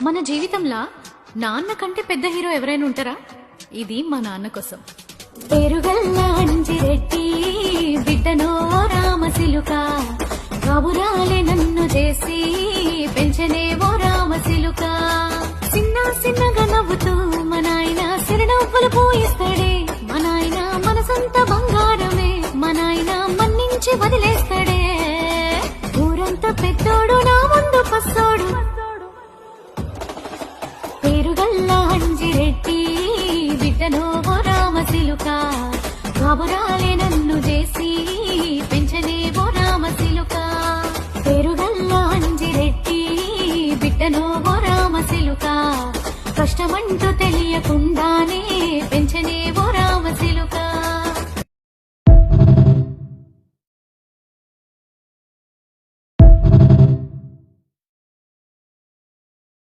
మన జీవితంలో నాన్న కంటే పెద్ద హీరో ఎవరైనా ఉంటారా? ఇది మా నాన్న కోసం. పెరుగల్లా అంజిరెడ్డి బిడ్డనో రామసిలుక, కబురాలే నన్ను చేసి పెంచనేవో రామసిలుక. చిన్న చిన్నగా నవ్వుతూ మా నాయన సిరినవ్వులు పోయిస్తాడే, మా నాయన మనసంత బంగారమే, మా నాయన మన్నించి వదిలేస్తాడే. ఊరంతా పెద్దోడు నా ముందు పస్సోడు, పేరుగల్లా అంజిరెడ్డి బిడ్డనో రామసిలుక, కబురాలే నన్ను చేసి పెంచనేవో రామసిలుక. పేరుగల్లా అంజిరెడ్డి బిడ్డనో రామసిలుక, కష్టమంటూ తెలియకుండానే పెంచనేవో రామసిలుక.